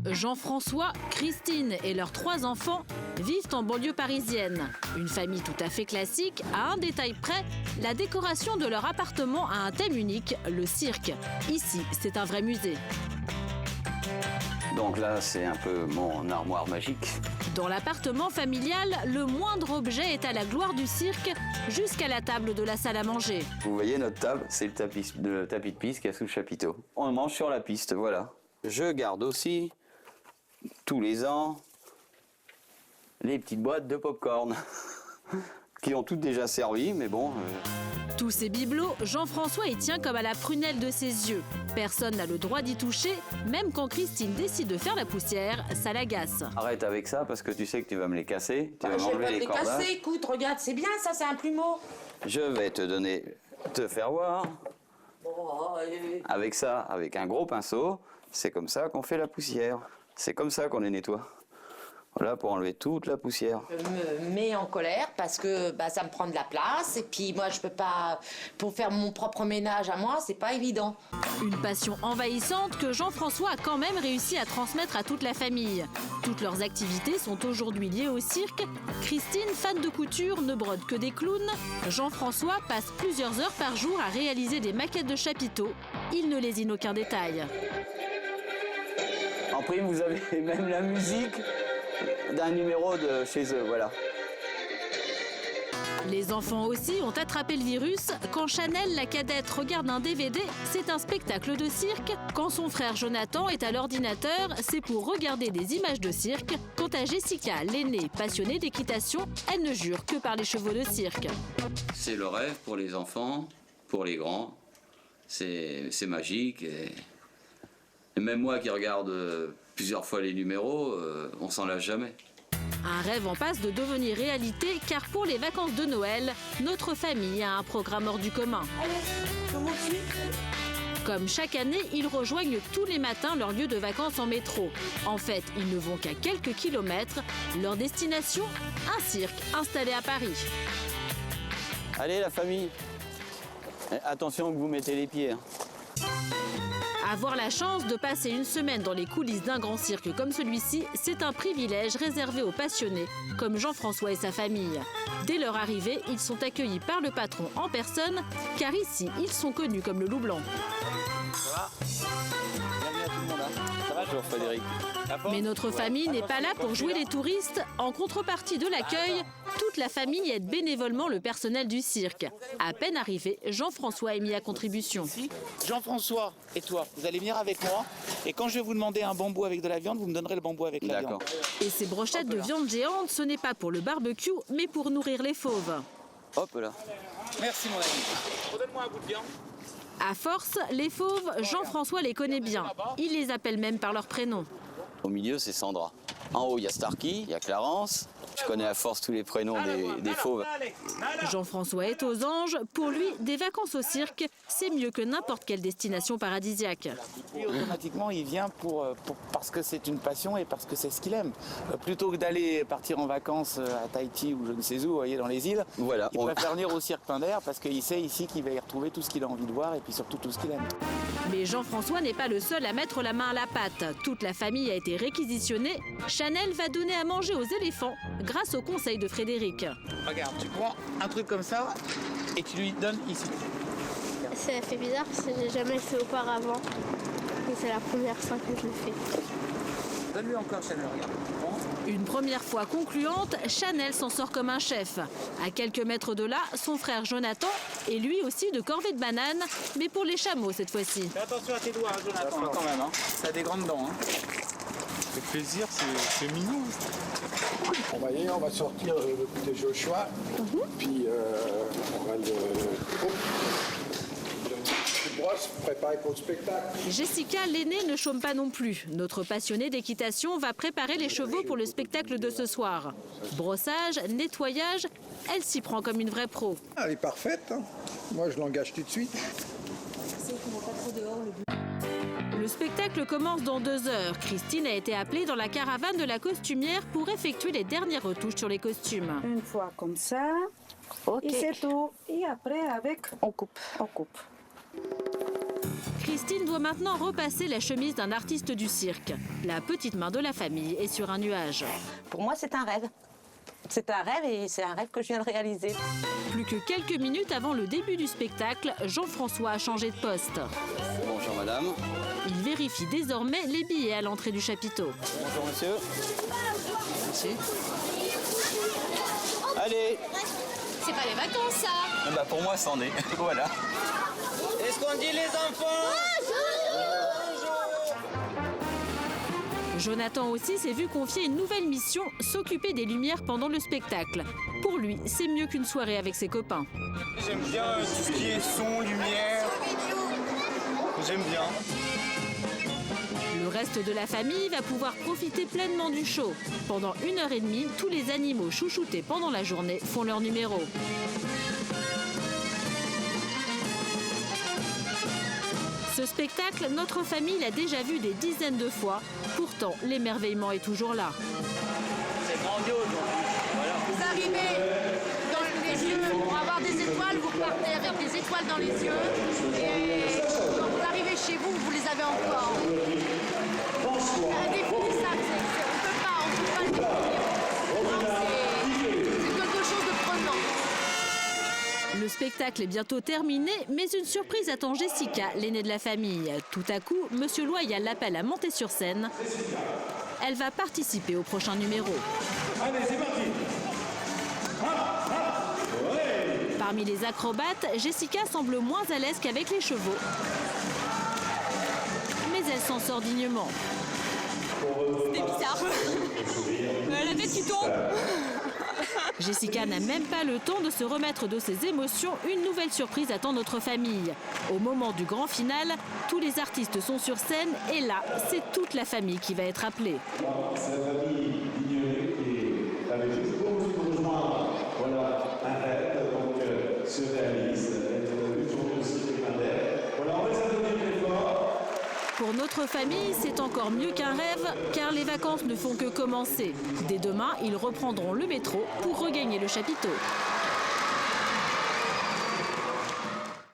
Jean-François, Christine et leurs 3 enfants vivent en banlieue parisienne. Une famille tout à fait classique, à un détail près, la décoration de leur appartement a un thème unique, le cirque. Ici, c'est un vrai musée. Donc là, c'est un peu mon armoire magique. Dans l'appartement familial, le moindre objet est à la gloire du cirque, jusqu'à la table de la salle à manger. Vous voyez notre table, c'est le tapis de piste qu'il y a sous le chapiteau. On mange sur la piste, voilà. Je garde aussi, tous les ans, les petites boîtes de pop-corn, qui ont toutes déjà servi, mais bon... Tous ces bibelots, Jean-François y tient comme à la prunelle de ses yeux. Personne n'a le droit d'y toucher, même quand Christine décide de faire la poussière, ça l'agace. Arrête avec ça, parce que tu sais que tu vas me les casser. Tu vas Je vais m'enlever pas les les cordages. casser, écoute, regarde, c'est bien ça, c'est un plumeau. Je vais te faire voir. Oh, Avec ça, avec un gros pinceau, c'est comme ça qu'on fait la poussière. C'est comme ça qu'on les nettoie. Voilà, pour enlever toute la poussière. Je me mets en colère parce que ça me prend de la place et puis moi je peux pas, pour faire mon propre ménage à moi, c'est pas évident. Une passion envahissante que Jean-François a quand même réussi à transmettre à toute la famille. Toutes leurs activités sont aujourd'hui liées au cirque. Christine, fan de couture, ne brode que des clowns. Jean-François passe plusieurs heures par jour à réaliser des maquettes de chapiteaux. Il ne lésine aucun détail. En prime, vous avez même la musique d'un numéro de chez eux, voilà. Les enfants aussi ont attrapé le virus. Quand Chanel, la cadette, regarde un DVD, c'est un spectacle de cirque. Quand son frère Jonathan est à l'ordinateur, c'est pour regarder des images de cirque. Quant à Jessica, l'aînée, passionnée d'équitation, elle ne jure que par les chevaux de cirque. C'est le rêve pour les enfants, pour les grands. C'est magique. Et même moi qui regarde plusieurs fois les numéros, on s'en lasse jamais. Un rêve en passe de devenir réalité, car pour les vacances de Noël, notre famille a un programme hors du commun. Comme chaque année, ils rejoignent tous les matins leur lieu de vacances en métro. En fait, ils ne vont qu'à quelques kilomètres. Leur destination, un cirque installé à Paris. Allez la famille, attention que vous mettez les pieds. Avoir la chance de passer une semaine dans les coulisses d'un grand cirque comme celui-ci, c'est un privilège réservé aux passionnés, comme Jean-François et sa famille. Dès leur arrivée, ils sont accueillis par le patron en personne, car ici, ils sont connus comme le loup blanc. Ça va? Bienvenue à tout le monde, hein. Ça va, bonjour Frédéric. Mais notre famille n'est pas là pour jouer les touristes. En contrepartie de l'accueil, toute la famille aide bénévolement le personnel du cirque. À peine arrivé, Jean-François est mis à contribution. Jean-François et toi, vous allez venir avec moi. Et quand je vais vous demander un bambou avec de la viande, vous me donnerez le bambou avec la viande. Et ces brochettes de viande géante, ce n'est pas pour le barbecue, mais pour nourrir les fauves. Hop là. Merci mon ami. Redonne-moi un bout de viande. À force, les fauves, Jean-François les connaît bien. Il les appelle même par leur prénom. Au milieu, c'est Sandra. En haut, il y a Starkey, il y a Clarence. Je connais à force tous les prénoms des fauves. Jean-François est aux anges. Pour lui, des vacances au cirque, c'est mieux que n'importe quelle destination paradisiaque. Et automatiquement, il vient parce que c'est une passion et parce que c'est ce qu'il aime. Plutôt que d'aller partir en vacances à Tahiti ou je ne sais où, vous voyez, dans les îles, Voilà, il préfère venir au cirque Pinder parce qu'il sait ici qu'il va y retrouver tout ce qu'il a envie de voir et puis surtout tout ce qu'il aime. Mais Jean-François n'est pas le seul à mettre la main à la pâte. Toute la famille a été réquisitionnée. Chanel va donner à manger aux éléphants grâce au conseil de Frédéric. Regarde, tu prends un truc comme ça et tu lui donnes ici. Ça fait bizarre parce que j'ai jamais fait auparavant. Et c'est la première fois que je le fais. Donne-lui encore, Chanel, regarde. Une première fois concluante, Chanel s'en sort comme un chef. À quelques mètres de là, son frère Jonathan est lui aussi de corvée de bananes, mais pour les chameaux cette fois-ci. Fais attention à tes doigts, Jonathan, quand même. Hein. Ça a des grandes dents. Hein. Ça fait plaisir, c'est mignon. On va sortir le petit Joshua, puis on va le brosse, préparer pour le spectacle. Jessica, l'aînée, ne chôme pas non plus. Notre passionnée d'équitation va préparer les chevaux pour le spectacle de ce soir. Brossage, nettoyage, elle s'y prend comme une vraie pro. Elle est parfaite, hein. Moi je l'engage tout de suite. Le spectacle commence dans 2 heures. Christine a été appelée dans la caravane de la costumière pour effectuer les dernières retouches sur les costumes. Une fois comme ça, et c'est tout. Et après, on coupe. Christine doit maintenant repasser la chemise d'un artiste du cirque. La petite main de la famille est sur un nuage. Pour moi, c'est un rêve. C'est un rêve et c'est un rêve que je viens de réaliser. Plus que quelques minutes avant le début du spectacle, Jean-François a changé de poste. Bonjour madame. Il vérifie désormais les billets à l'entrée du chapiteau. Bonjour monsieur. Merci. Allez. C'est pas les vacances, ça. Bah pour moi, c'en est. Voilà. Est-ce qu'on dit les enfants? Jonathan aussi s'est vu confier une nouvelle mission, s'occuper des lumières pendant le spectacle. Pour lui, c'est mieux qu'une soirée avec ses copains. J'aime bien tout ce qui est son, lumière. J'aime bien. Le reste de la famille va pouvoir profiter pleinement du show. Pendant 1h30, tous les animaux chouchoutés pendant la journée font leur numéro. Ce spectacle, notre famille l'a déjà vu des dizaines de fois. Pourtant, l'émerveillement est toujours là. C'est grandiose. Vous arrivez dans les yeux pour avoir des étoiles, vous repartez avec des étoiles dans les yeux. Et quand vous arrivez chez vous, vous les avez encore. C'est indéfinissable. On peut pas le définir. C'est quelque chose de prenant. Le spectacle est bientôt terminé, mais une surprise attend Jessica, l'aînée de la famille. Tout à coup, Monsieur Loyal l'appelle à monter sur scène. Elle va participer au prochain numéro. Allez, c'est parti. Parmi les acrobates, Jessica semble moins à l'aise qu'avec les chevaux. Mais elle s'en sort dignement. C'était bizarre. La tête qui tombe. Jessica n'a même pas le temps de se remettre de ses émotions. Une nouvelle surprise attend notre famille. Au moment du grand final, tous les artistes sont sur scène et là, c'est toute la famille qui va être appelée. C'est la famille ignorée qui avait juste pour nous rejoindre. Voilà, un rêve donc surréaliste, une journée aussi légendaire. Voilà, on va s'applaudir très fort. Pour notre famille, c'est encore mieux qu'un rêve, car les vacances ne font que commencer. Dès demain, ils reprendront le métro pour regagner le chapiteau.